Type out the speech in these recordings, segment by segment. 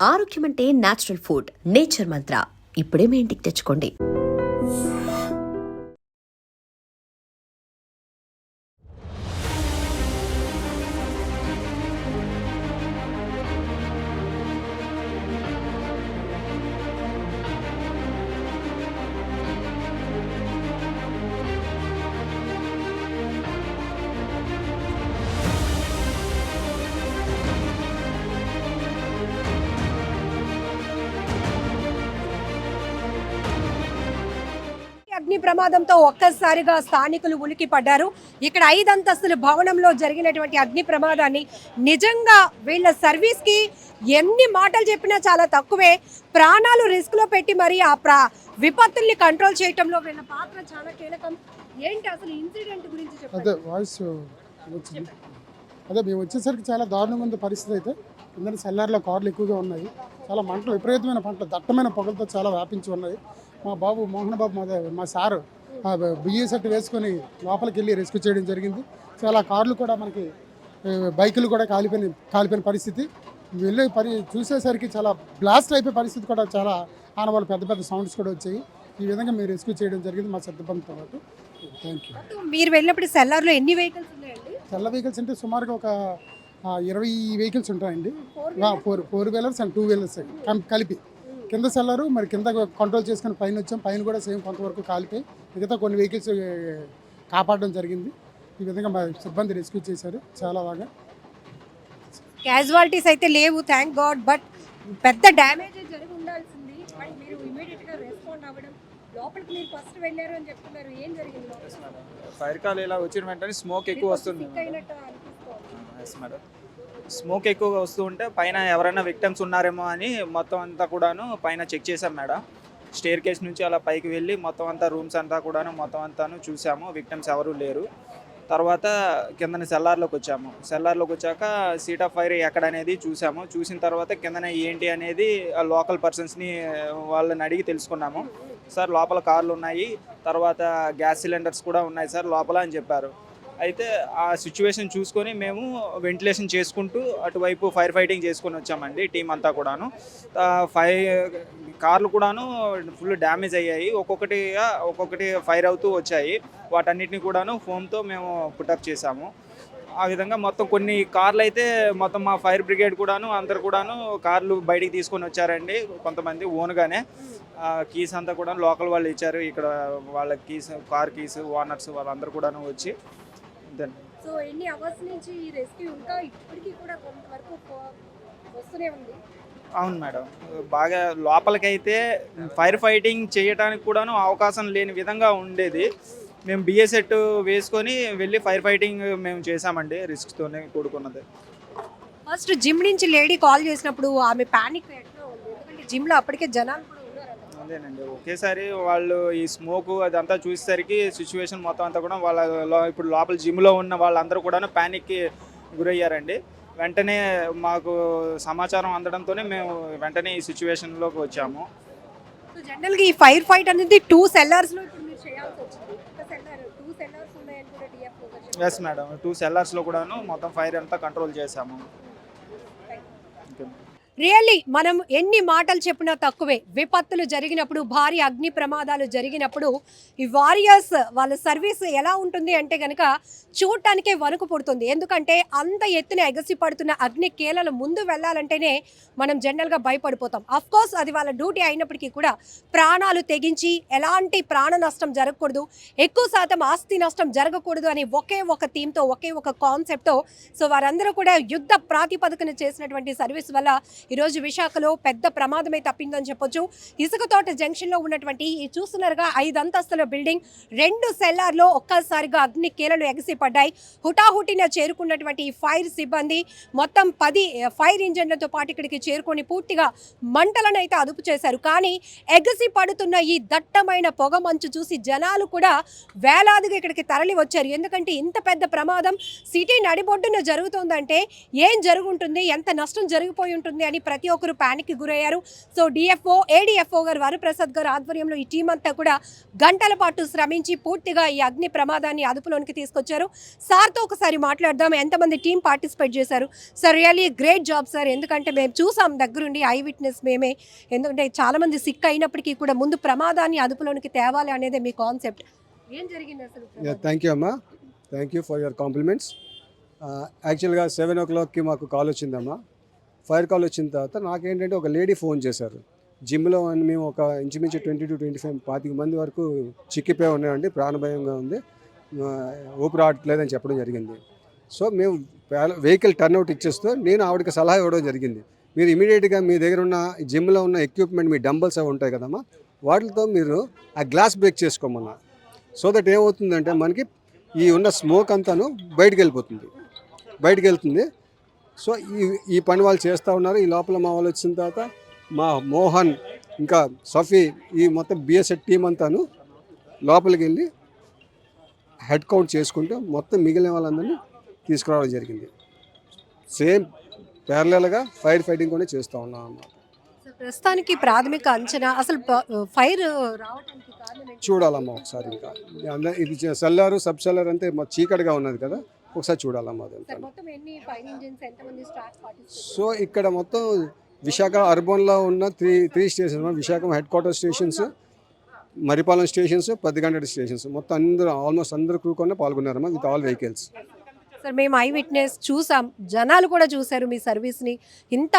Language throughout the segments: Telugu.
ఆరోగ్యం అంటే నేచురల్ ఫుడ్. నేచర్ మంత్ర ఇప్పుడే మీ ఇంటికి తెచ్చుకోండి. అగ్ని ప్రమాదంతో ఒక్కసారిగా స్థానికులు ఉలికి పడ్డారు. ఇక్కడ 5 అంతస్తుల భవనంలో జరిగినటువంటి అగ్ని ప్రమాదాన్ని నిజంగా వీళ్ళ సర్వీస్ కి ఎన్ని మాటలు చెప్పినా చాలా తక్కువే. ప్రాణాలు రిస్క్ లో పెట్టి మరి ఆ విపత్తుల్ని కంట్రోల్ చేయటంలో వీళ్ళ పాత్ర చాలా కీలకం. ఏంటి అసలు ఇన్సిడెంట్ గురించి చెప్పండి. మేము వచ్చేసరికి చాలా దారుణంగా ఉంది పరిస్థితి. అయితే కింద సెల్లార్లో కార్లు ఎక్కువగా ఉన్నాయి. చాలా మంటలు, విపరీతమైన పంటలు, దట్టమైన పొగలతో చాలా వ్యాపించి ఉన్నాయి. మా బాబు మోహన్ బాబు మా సారు బియ్య సెట్ వేసుకొని లోపలికి వెళ్ళి రెస్క్యూ చేయడం జరిగింది. చాలా కార్లు కూడా మనకి, బైకులు కూడా కాలిపోయిన పరిస్థితి. వెళ్ళి చూసేసరికి చాలా బ్లాస్ట్ అయిపోయే పరిస్థితి కూడా, చాలా ఆనవాళ్ళు పెద్ద పెద్ద సౌండ్స్ కూడా వచ్చాయి. ఈ విధంగా మీరు రెస్క్యూ చేయడం జరిగింది మా సిబ్బందితో పాటు. Thank you. మీరు వెళ్ళినప్పుడు సెల్లార్లో ఎన్ని వెహికల్స్ ఉన్నాయండి? సెల్ల వెహికల్స్ అంటే సుమారుగా ఒక 20 వెహికల్స్ ఉంటాయండి. 4 వీలర్స్ అండ్ 2 వీలర్స్ కలిపి. కింద సెల్లరు మరి కింద కంట్రోల్ చేసుకుని పైన వచ్చాం. పైన కూడా సేమ్ కొంతవరకు కాలిపోయి మిగతా కొన్ని వెహికల్స్ కాపాడడం జరిగింది. ఈ విధంగా మా సిబ్బంది రెస్క్యూ చేశారు చాలా బాగా. క్యాజువాలిటీస్ అయితే లేవు, థ్యాంక్ గాడ్. బట్ పెద్ద డ్యామేజ్ జరిగి ఉండాల్సింది. బట్ మీరు ఇమీడియట్గా రెస్పాండ్ అవ్వడం, లోపలికి మీరు ఫస్ట్ వెళ్ళారు అని చెప్తున్నారు. ఏం జరిగింది? ఫైర్ కాల్ ఇలా వచ్చిన వెంటనే స్మోక్ ఎక్కువ వస్తుంది మేడం. స్మోక్ ఎక్కువగా వస్తూ ఉంటే పైన ఎవరైనా విక్టిమ్స్ ఉన్నారేమో అని మొత్తం అంతా కూడాను పైన చెక్ చేసాం మేడం. స్టేర్ కేస్ నుంచి అలా పైకి వెళ్ళి మొత్తం అంతా రూమ్స్ అంతా కూడాను మొత్తం అంతాను చూసాము. విక్టిమ్స్ ఎవరు లేరు. తర్వాత కిందన సెల్లార్లోకి వచ్చాము. సెల్లార్లోకి వచ్చాక సీట్ ఆఫ్ ఫైర్ ఎక్కడ అనేది చూసాము. చూసిన తర్వాత కిందన ఏంటి అనేది లోకల్ పర్సన్స్ని వాళ్ళని అడిగి తెలుసుకున్నాము. సార్ లోపల కార్లు ఉన్నాయి, తర్వాత గ్యాస్ సిలిండర్స్ కూడా ఉన్నాయి సార్ లోపల అని చెప్పారు. అయితే ఆ సిచ్యువేషన్ చూసుకొని మేము వెంటిలేషన్ చేసుకుంటూ అటువైపు ఫైర్ ఫైటింగ్ చేసుకొని వచ్చామండి టీం అంతా కూడాను. కార్లు కూడాను ఫుల్ డ్యామేజ్ అయ్యాయి. ఒక్కొక్కటి ఫైర్ అవుతూ వచ్చాయి. వాటన్నిటిని కూడాను ఫోమ్తో మేము పుటప్ చేసాము. ఆ విధంగా మొత్తం కొన్ని కార్లు అయితే మొత్తం మా ఫైర్ బ్రిగేడ్ కూడాను అందరు కూడాను కార్లు బయటికి తీసుకొని వచ్చారండి. కొంతమంది ఓన్గానే కీస్ అంతా కూడా లోకల్ వాళ్ళు ఇచ్చారు. ఇక్కడ వాళ్ళ కీస్, కార్ కీస్, ఓనర్స్ వాళ్ళందరూ కూడాను వచ్చి. సో ఎన్ని అవర్స్ నుంచి ఈ రెస్క్యూ ఇంకా ఇప్పటికీ కూడా కొంతవరకు వస్తూనే ఉంది? అవును మేడం, బాగా లోపలికైతే ఫైర్ ఫైటింగ్ చేయడానికి కూడాను అవకాశం లేని విధంగా ఉండేది. మేము బిఏ సెట్ వేసుకొని వెళ్ళి ఫైర్ ఫైటింగ్ మేము చేసామండి. రిస్క్తోనే కూడుకున్నది. ఫస్ట్ జిమ్ నుంచి లేడీ కాల్ చేసినప్పుడు ఆమె ప్యానిక్ ఎట్లా ఉంది? ఎందుకంటే జిమ్లో అప్పటికే జనాలు కూడా ఉన్నారు. అదేనండి, ఒకేసారి వాళ్ళు ఈ స్మోక్ అదంతా చూసేసరికి సిచ్యువేషన్ మొత్తం అంతా కూడా ఇప్పుడు లోపల జిమ్లో ఉన్న వాళ్ళందరూ కూడా ప్యానిక్కి గురయ్యారండి. వెంటనే మాకు సమాచారం అందడంతోనే మేము వెంటనే ఈ సిచ్యువేషన్లోకి వచ్చాము. సో జనరల్గా ఈ ఫైర్ ఫైట్ అనేది 2 సెల్లర్స్లో ఇప్పుడు మీరు చేయాల్సి వచ్చింది. 2 సెల్లర్స్ ఉన్నాయని కూడా డిఎఫ్ఓ. ఎస్ మేడం, 2 సెల్లర్స్లో కూడాను మొత్తం ఫైర్ అంతా కంట్రోల్ చేసాము. రియల్లీ మనం ఎన్ని మాటలు చెప్పినా తక్కువే. విపత్తులు జరిగినప్పుడు, భారీ అగ్ని ప్రమాదాలు జరిగినప్పుడు ఈ వారియర్స్ వాళ్ళ సర్వీస్ ఎలా ఉంటుంది అంటే కనుక చూడటానికే వణుకు పుడుతుంది. ఎందుకంటే అంత ఎత్తున ఎగసి పడుతున్న అగ్ని కేలల ముందు వెళ్ళాలంటేనే మనం జనరల్గా భయపడిపోతాం. అఫ్కోర్స్ అది వాళ్ళ డ్యూటీ అయినప్పటికీ కూడా ప్రాణాలు తెగించి ఎలాంటి ప్రాణ నష్టం జరగకూడదు, ఎక్కువ శాతం ఆస్తి నష్టం జరగకూడదు అని ఒకే ఒక థీమ్తో, ఒకే ఒక కాన్సెప్ట్తో సో వారందరూ కూడా యుద్ధ ప్రాతిపదికన చేసినటువంటి సర్వీస్ వల్ల ఈరోజు విశాఖలో పెద్ద ప్రమాదమే తప్పిందని చెప్పొచ్చు. ఇసుకతోట జంక్షన్లో ఉన్నటువంటి ఈ చూస్తున్నారుగా 5 అంతస్తుల బిల్డింగ్, 2 సెల్లార్లో ఒక్కసారిగా అగ్ని కేలలు ఎగసి పడ్డాయి. హుటాహుటిన చేరుకున్నటువంటి ఫైర్ సిబ్బంది మొత్తం 10 ఫైర్ ఇంజన్లతో పాటు ఇక్కడికి చేరుకొని పూర్తిగా మంటలను అయితే అదుపు చేశారు. కానీ ఎగసి పడుతున్న ఈ దట్టమైన పొగ మంచు చూసి జనాలు కూడా వేలాదిగా ఇక్కడికి తరలి వచ్చారు. ఎందుకంటే ఇంత పెద్ద ప్రమాదం సిటీ నడిబొడ్డున జరుగుతుందంటే ఏం జరుగుంటుంది, ఎంత నష్టం జరిగిపోయి ఉంటుంది అని ప్రతి ఒక్కరు ప్యానిక్కి గురయ్యారు. సో డిఎఫ్ఓ ఏడిఎఫ్ఓ గారు వరప్రసాద్ గారు ఆధ్వర్యంలో ఈ టీం అంతా కూడా గంటల పాటు శ్రమించి పూర్తిగా ఈ అగ్ని ప్రమాదాన్ని అదుపులోనికి తీసుకొచ్చారు. సార్తో ఒకసారి మాట్లాడదాం, ఎంతమంది టీం పార్టిసిపేట్ చేశారు. Sir really great job sir, ఎందుకంటే మేము చూసాం దగ్గరుండి, ఐ విట్నెస్ మేమే. ఎందుకంటే చాలామంది సిక్ అయినప్పటికీ కూడా ముందు ప్రమాదాన్ని అదుపులోనికి తేవాలి అనేది మీ కాన్సెప్ట్. ఏం జరిగింది అసలు? థ్యాంక్ యూ అమ్మా, thank you for your compliments. యాక్చువల్గా 7 o'clockకి మాకు కాల్ వచ్చిందమ్మా. ఫైర్ కాల్ వచ్చిన తర్వాత నాకేంటంటే ఒక లేడీ ఫోన్ చేశారు. జిమ్లో అని మేము ఒక ఇంచుమించు 20 to 25 మంది వరకు చిక్కిపోయి ఉన్నాయండి, ప్రాణభయంగా ఉంది, ఊపిరి ఆడట్లేదని చెప్పడం జరిగింది. సో మేము వెహికల్ టర్న్అవుట్ ఇచ్చేస్తూ నేను ఆవిడకి సలహా ఇవ్వడం జరిగింది. మీరు ఇమీడియట్గా మీ దగ్గర ఉన్న జిమ్లో ఉన్న ఎక్విప్మెంట్, మీ డంబల్స్ అవి ఉంటాయి కదమ్మా, వాటితో మీరు ఆ గ్లాస్ బ్రేక్ చేసుకోమన్నా. సో దట్ ఏమవుతుందంటే మనకి ఈ ఉన్న స్మోక్ అంతాను బయటికి వెళ్తుంది. సో ఈ పని వాళ్ళు చేస్తూ ఉన్నారు. ఈ లోపల మా వాళ్ళు వచ్చిన తర్వాత మా మోహన్ ఇంకా సఫీ ఈ మొత్తం బిఎస్ఎఫ్ టీం అంతాను లోపలికి వెళ్ళి హెడ్ కౌంట్ చేసుకుంటూ మొత్తం మిగిలిన వాళ్ళందరినీ తీసుకురావడం జరిగింది. సేమ్ ప్యారలల్గా ఫైర్ ఫైటింగ్ కూడా చేస్తూ ఉన్నాం అన్నమాట. ప్రస్తుతానికి ప్రాథమిక అంచనా అసలు ఫైర్ రావడానికి కారణం ఏంటి? చూడాలమ్మా ఒకసారి. ఇంకా ఇది సెల్లారు సబ్ సెల్లర్ అంతే చీకటిగా ఉన్నది కదా, ఒకసారి చూడాలమ్మా సార్ అదంతా. మొత్తం ఎన్ని ఫైర్ ఇంజిన్స్, ఎంతమంది స్టాఫ్ పార్టిసిపేట్? సో ఇక్కడ మొత్తం విశాఖ అర్బన్లో ఉన్న three stations, Visakha headquarter stations, Marripalem stations, పద్దిగంట స్టేషన్స్, మొత్తం ఆల్మోస్ట్ అందరు క్రూ కూడా పాల్గొన్నారమ్మా విత్ ఆల్ వెహికల్స్. సార్ మేము ఐ విట్నెస్ చూసాం, జనాలు కూడా చూశారు మీ సర్వీస్ని. ఇంత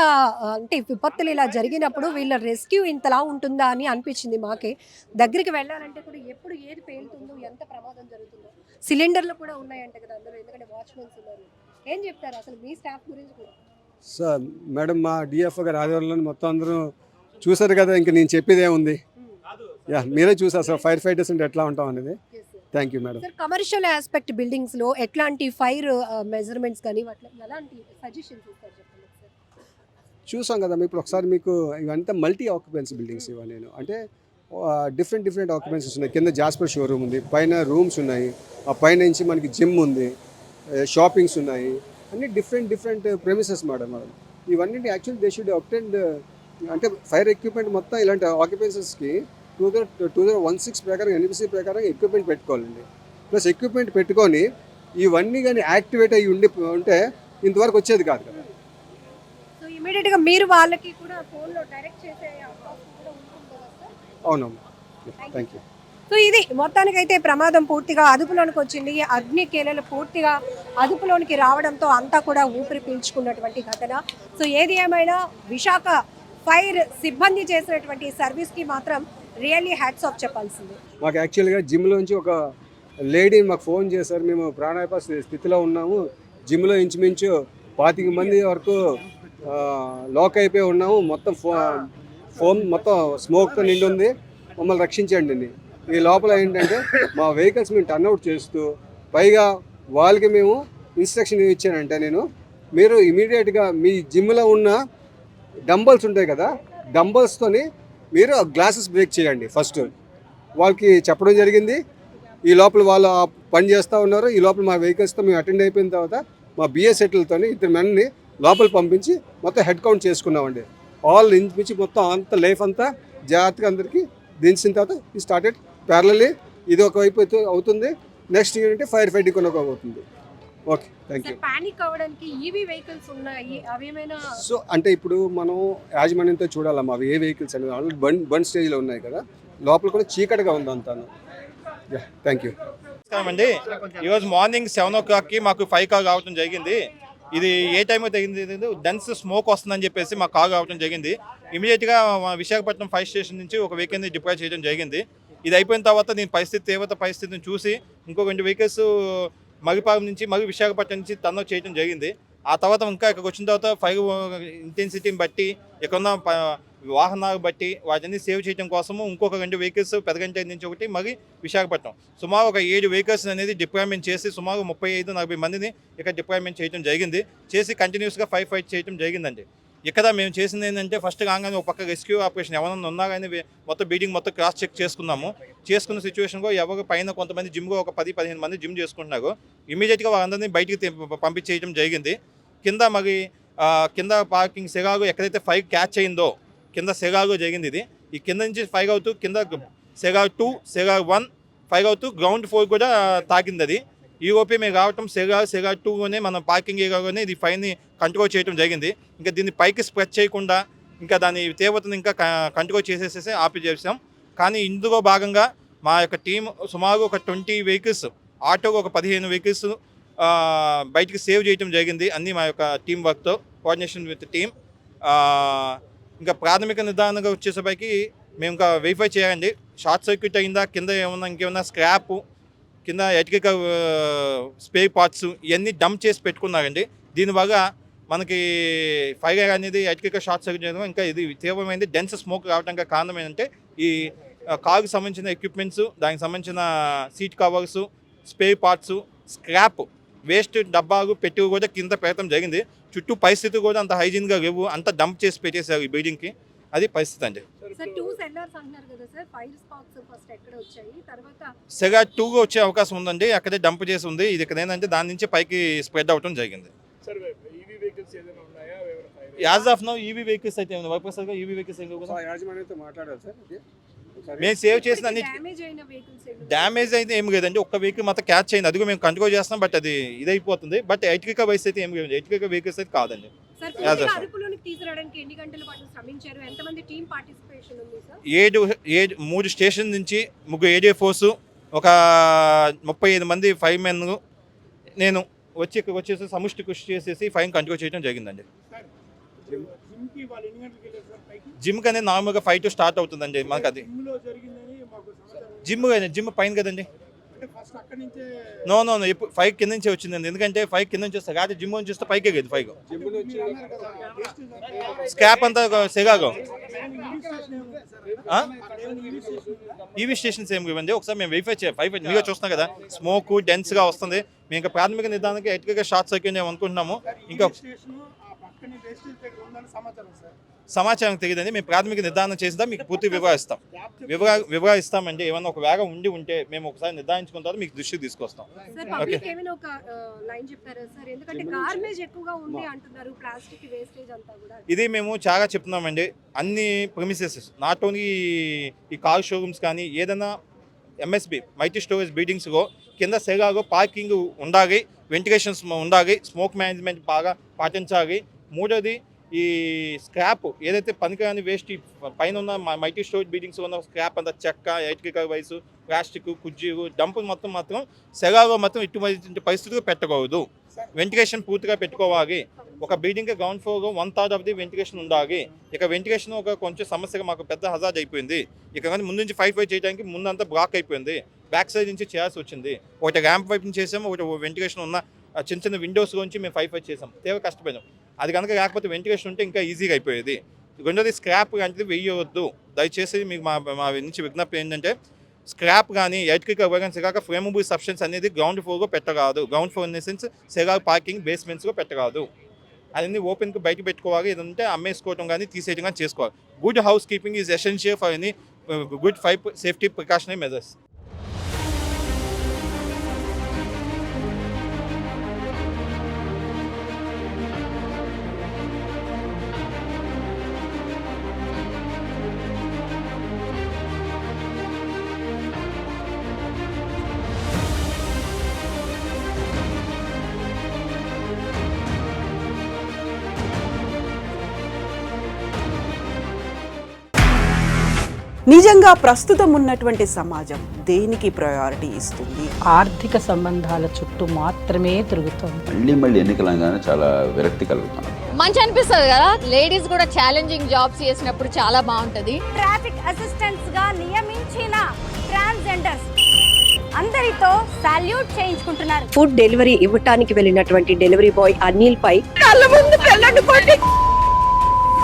అంటే విపత్తులు ఇలా జరిగినప్పుడు వీళ్ళ రెస్క్యూ ఇంతలా ఉంటుందా అని అనిపించింది మాకే. దగ్గరికి వెళ్ళాలంటే కూడా ఎప్పుడు ఏది పేలుతుందో, ఎంత ప్రమాదం జరుగుతుందో. సిలిండర్లు కూడా ఉన్నాయంట కదా అందులో, ఎందుకంటే వాచ్మెన్స్ ఉన్నారు. ఏం చెప్తారు అసలు మీ స్టాఫ్ గురించి కూడా? సార్ మేడం, మా డిఎఫ్ఓ గారి ఆధ్వర్యంలో మొత్తం అందరూ చూసారు కదా, ఇంకా నేను చెప్పేది ఏముంది. మీరే చూసారు సార్ ఫైర్ ఫైటర్స్ అంటే ఎట్లా ఉంటాం అనేది. Thank you madam. Sir commercial aspect బిల్డింగ్స్లో ఎట్లాంటి ఫైర్ మెజర్మెంట్స్ కానీ ఎలాంటి సజెషన్స్ ఇస్తారు చెప్పండి సార్. చూసాం కదా ఇప్పుడు ఒకసారి మీకు ఇవంతా మల్టీ ఆక్యుపెన్సీ బిల్డింగ్స్ ఇవన్నీ, అంటే డిఫరెంట్ ఆక్యుపెన్సీస్ ఉన్నాయి. కింద జాస్పర్ షోరూమ్ ఉంది, పైన రూమ్స్ ఉన్నాయి, ఆ పైన నుంచి మనకి జిమ్ ఉంది, షాపింగ్స్ ఉన్నాయి, అన్ని డిఫరెంట్ ప్రెమిసెస్ మేడం. ఇవన్నీ యాక్చువల్లీ దే షుడ్ అబ్టెండ్, అంటే ఫైర్ ఎక్విప్మెంట్ మొత్తం ఇలాంటి ఆక్యుపెన్సీస్కి 2016 ప్రకారం ఎన్బిసి ప్రకారం ఎక్విప్మెంట్ పెట్టుకోవాలండి. ప్లస్ ఎక్విప్మెంట్ పెట్టుకొని ఇవన్నీ కానీ యాక్టివేట్ అయ్యి ఉంటే ఇంతవరకు వచ్చేది కాదు కదా. సో ఇమీడియట్గా మీరు వాళ్ళకి కూడా ఫోన్లో డైరెక్ట్ చేసే అవకాశం కూడా ఉంటుంది కదా సార్? అవునమ్మా, థ్యాంక్ యూ. సో ఇది మొత్తానికైతే ప్రమాదం పూర్తిగా అదుపులోనికి వచ్చింది. అగ్ని కేలలు పూర్తిగా అదుపులోనికి రావడంతో అంతా కూడా ఊపిరి పీల్చుకున్నటువంటి ఘటన. సో ఏది ఏమైనా విశాఖ ఫైర్ సిబ్బంది చేసినటువంటి సర్వీస్కి మాత్రం రియల్లీ హ్యాట్స్ ఆఫ్ చెప్పాల్సింది. మాకు యాక్చువల్గా జిమ్లోంచి ఒక లేడీని మాకు ఫోన్ చేశారు, మేము ప్రాణాపాయ స్థితిలో ఉన్నాము, జిమ్లో ఇంచుమించు 25 మంది వరకు లాక్ అయిపోయి ఉన్నాము, మొత్తం ఫోన్ మొత్తం స్మోక్తో నిండి ఉంది, మమ్మల్ని రక్షించండి అని. ఈ లోపల ఏంటంటే మా వెహికల్స్ మేము టర్న్అవుట్ చేస్తూ, పైగా వాళ్ళకి మేము ఇన్స్ట్రక్షన్ ఇచ్చానంటే మీరు ఇమీడియట్గా మీ జిమ్లో ఉన్న డంబల్స్ ఉంటాయి కదా, డంబల్స్తోని మీరు గ్లాసెస్ బ్రేక్ చేయండి ఫస్ట్ వాళ్ళకి చెప్పడం జరిగింది. ఈ లోపల వాళ్ళు పని చేస్తూ ఉన్నారు. ఈ లోపల మా వెహికల్స్తో మేము అటెండ్ అయిపోయిన తర్వాత మా బిఎస్ఎట్లతో 2 మెన్ని లోపల పంపించి మొత్తం హెడ్ కౌంట్ చేసుకున్నామండి. ఆల్ ఇంచుమించి మొత్తం అంత లైఫ్ అంతా జాగ్రత్తగా అందరికీ దించిన తర్వాత ఈ స్టార్టెడ్ ప్యారలల్లీ. ఇది ఒకవైపు అవుతుంది, నెక్స్ట్ ఏంటంటే ఫైర్ ఫైటింగ్ ఒక అవుతుంది. Okay, thank you. పానిక్ అవ్వడానికి ఈవీ వెహికల్స్ ఉన్నాయి, అవేమైనా? సో అంటే ఇప్పుడు మనం యాజమాన్యంతో చూడాలమ్మా అవి ఏ వెహికల్స్ అనేది. ఆల్రెడీ బండ్ స్టేజ్లో ఉన్నాయి కదా, లోపల కూడా చీకటిగా ఉంది అంతాను. Thank you. నమస్కారం అండి. ఈరోజు మార్నింగ్ 7 o'clockకి మాకు 5 కాల్ రావడం జరిగింది. ఇది ఏ టైంలో తగ్గింది, డెన్స్ స్మోక్ వస్తుందని చెప్పేసి మాకు కాల్ రావడం జరిగింది. ఇమీడియట్గా విశాఖపట్నం ఫైర్ స్టేషన్ నుంచి ఒక వెహికల్ని డిప్లాయ్ చేయడం జరిగింది. ఇది అయిపోయిన తర్వాత నేను తీవ్రత పరిస్థితిని చూసి ఇంకో 2 వెహికల్స్ మగిపాలెం నుంచి మరియు విశాఖపట్నం నుంచి టర్న్ చేయడం జరిగింది. ఆ తర్వాత ఇంకా ఇక్కడికి వచ్చిన తర్వాత ఫైర్ ఇంటెన్సిటీని బట్టి ఇక్కడున్న వాహనాలు బట్టి వాటిని సేవ్ చేయడం కోసము ఇంకొక 2 వెహికల్స్ పెదగంట నుంచి ఒకటి మరి విశాఖపట్నం సుమారు ఒక 7 వెహికల్స్ అనేది డిప్లాయ్మెంట్ చేసి సుమారు 35-40 మందిని ఇక్కడ డిప్లాయ్మెంట్ చేయడం జరిగింది. చేసి కంటిన్యూస్గా ఫైట్ చేయడం జరిగిందండి. ఇక్కడ మేము చేసింది ఏంటంటే ఫస్ట్ కాగానే ఒక పక్క రెస్క్యూ ఆపరేషన్ ఎవరైనా ఉన్నా కానీ మొత్తం బిల్డింగ్ మొత్తం క్రాస్ చెక్ చేసుకున్నాము. చేసుకున్న సిచ్యువేషన్లో ఎవరు పైన కొంతమంది జిమ్గా ఒక 10-15 మంది జిమ్ చేసుకుంటున్నారు. ఇమీడియట్గా వాళ్ళందరినీ బయటికి పంపించేయడం జరిగింది. కింద మరి కింద పార్కింగ్ సెగాగు ఎక్కడైతే 5 క్యాచ్ అయిందో కింద సెగాగు జరిగింది. ఇది ఈ కింద నుంచి 5 అవుతూ కింద సెగాగు 2 సెగాగు 1 5 అవుతూ గ్రౌండ్ 4 కూడా తాకింది. అది ఈఓపీ మేము రావటం సెగాగు 2లోనే మనం పార్కింగ్ ఏరియాలోనే ఇది ఫైన్ని కంట్రోల్ చేయడం జరిగింది. ఇంకా దీన్ని పైకి స్ప్రెడ్ చేయకుండా ఇంకా దాని తీవ్రతను ఇంకా కంట్రోల్ చేసేసేసి ఆపి చేసాం. కానీ ఇందులో భాగంగా మా యొక్క టీం సుమారు ఒక 20 వెహికల్స్, ఆటోకు ఒక 15 వెహికల్స్ బయటికి సేవ్ చేయడం జరిగింది. అన్నీ మా యొక్క టీం వర్క్తో కోఆర్డినేషన్ విత్ టీమ్. ఇంకా ప్రాథమిక నిర్ధారణగా వచ్చేసరికి మేము ఇంకా వెరిఫై చేయాలండి, షార్ట్ సర్క్యూట్ అయిందా, కింద ఇంకేమన్నా స్క్రాప్, కింద ఎలక్ట్రికల్ స్పేర్ పార్ట్స్ ఇవన్నీ డంప్ చేసి పెట్టుకున్నారండి. దీనివల్ల మనకి ఫైర్ అనేది ఎలక్ట్రికల్ షార్ట్ సర్క్యూట్ చేయడం ఇంకా ఇది తీవ్రమైంది. డెన్స్ స్మోక్ రావడానికి కారణం ఏంటంటే ఈ కార్కి సంబంధించిన ఎక్విప్మెంట్స్, దానికి సంబంధించిన seat covers, spare parts, scrap, waste డబ్బాలు పెట్టి కూడా కింద పెట్టడం జరిగింది. చుట్టూ పరిస్థితి కూడా అంత హైజీన్గా లేవు, అంత డంప్ చేసి పెట్టేశారు ఈ బిల్డింగ్కి. అది పరిస్థితి అండి. సెగా 2 వచ్చే అవకాశం ఉందండి, అక్కడే డంప్ చేసి ఉంది. ఇది ఇక్కడ ఏంటంటే దాని నుంచి పైకి స్ప్రెడ్ అవడం జరిగింది. As of now EV vehicles అయితే ఈవీ వెహికల్స్ యాజమాన్యంతో మాట్లాడారు సార్. మేము సేవ్ చేసిన అన్ని డ్యామేజ్ అయితే ఏం లేదండి. ఒక్క వెహికల్ మాత్రం క్యాచ్ అయింది, అది కూడా మేము కంట్రోల్ చేస్తాం. బట్ అది ఇదైపోతుంది. బట్ ఎలక్ట్రికల్ వైస్ అయితే ఏం లేదు, ఎలక్ట్రికల్ వెహికల్స్ అయితే కాదండి. 3 స్టేషన్ నుంచి 3 ఏరియా ఫోర్సు, ఒక 35 మంది ఫైర్ మెన్, నేను ఇక్కడికి వచ్చేసి సముష్టి కృషి చేసేసి ఫైన్ కంట్రోల్ చేయడం జరిగిందండి. జిమ్కి అనేది నార్మల్గా 5 to స్టార్ట్ అవుతుందండి మనకు. అది జిమ్ పైన కదండి. నో ఇప్పుడు 5 కింద నుంచే వచ్చిందండి. ఎందుకంటే 5 కింద నుంచి వస్తాయి కాబట్టి జిమ్ నుంచి వస్తే పైకే కదా 5 స్క్రాప్ అంతా సెగాగో. ఈవీ స్టేషన్స్ ఏమి ఇవ్వండి, ఒకసారి మేము వెరిఫై చేయాలి. 5 మీగా చూస్తున్నాం కదా, స్మోక్ డెన్స్గా వస్తుంది. మేము ఇంకా ప్రాథమిక నిర్ధారణకి ఎలక్ట్రికల్ షార్ట్ సర్క్యూట్ మేము అనుకుంటున్నాము. ఇంకా సమాచారం తెలియదండి. మేము ప్రాథమిక నిర్ధారణ చేసినా మీకు పూర్తి వివరాలు ఇస్తామండి. ఏమన్నా ఒక వేగం ఉంటే మేము ఒకసారి నిర్ధారించుకున్న తర్వాత మీకు దృష్టికి తీసుకొస్తాం. ఇది మేము చాలా చెప్తున్నామండి. అన్ని ప్రెమిసెస్, నాట్ ఓన్లీ ఈ కార్ షోరూమ్స్ కానీ ఏదైనా ఎంఎస్బి మల్టీ స్టోరేజ్ బిల్డింగ్స్లో కింద సెగాగో పార్కింగ్ ఉండాలి, వెంటిలేషన్స్ ఉండాలి, స్మోక్ మేనేజ్మెంట్ బాగా పాటించాలి. మూడోది ఈ స్క్రాప్ ఏదైతే పనికిరాని వేస్ట్ పైన ఉన్న మల్టీ స్టోరేజ్ బిల్డింగ్స్ ఉన్న స్క్రాప్ అంతా చెక్క, ఎలక్ట్రికల్ వైస్, ప్లాస్టిక్, కుజ్జీలు, డంపులు మాత్రం సెగాగో ఇటువంటి పరిస్థితులు పెట్టకూడదు. వెంటిలేషన్ పూర్తిగా పెట్టుకోవాలి. ఒక building ground floor 1/3 of the ventilation ఉండాలి. ఇక వెంటిలేషన్ ఒక కొంచెం సమస్యగా మాకు పెద్ద హజార్డ్ అయిపోయింది. ఇక కానీ ముందు నుంచి 5 చేయడానికి ముందంతా బ్లాక్ అయిపోయింది. బ్యాక్ సైడ్ నుంచి చేయాల్సి వచ్చింది. ఒకటి ర్యాంప్ వైపు నుంచి చేసాము, ఒకటి వెంటిలేషన్ ఉన్న చిన్న విండోస్ నుంచి మేము 5 చేసాం. తీవ్ర కష్టపడినాం. అది కనుక లేకపోతే వెంటిలేషన్ ఉంటే ఇంకా ఈజీగా అయిపోయేది. రెండోది స్క్రాప్ లాంటిది వేయవద్దు దయచేసి. మీకు మా నుంచి విజ్ఞప్తి ఏంటంటే స్క్రాప్ కానీ ఎలక్ట్రికల్ వైర్స్ కాక ఫ్లేమబుల్ సబ్స్టెన్స్ అనేది గ్రౌండ్ ఫ్లోర్లో పెట్టరాదు. Ground floor in the sense సెగాగ్ పార్కింగ్ బేస్మెంట్స్లో పెట్టరాదు. అదన్నీ ఓపెన్కి బయట పెట్టుకోవాలి. ఏదంటే అమ్మేసుకోవడం కానీ తీసేయడం కానీ చేసుకోవాలి. Good house keeping is essential for any good 5 safety precautionary measures. నిజంగా ప్రస్తుతం ఉన్నటువంటి సమాజం దేనికి ప్రయారిటీ ఇస్తుంది? ఆర్థిక సంబంధాల చుట్టూ మాత్రమే తిరుగుతుంది. మళ్ళీ ఎన్నికలంగానే చాలా విరక్తి కలుగుతాం. మంచి అనిపిస్తుంది కదా, లేడీస్ కూడా ఛాలెంజింగ్ జాబ్స్ చేసినప్పుడు చాలా బాగుంటది. ట్రాఫిక్ అసిస్టెంట్స్ గా నియమించిన ట్రాన్స్జెండర్స్ అందరితో సాల్యూట్ చేయించుకుంటున్నారు. ఫుడ్ డెలివరీ ఇవ్వటానికి వెళ్ళినటువంటి డెలివరీ బాయ్ అనిల్ పై కళ్ళ ముందు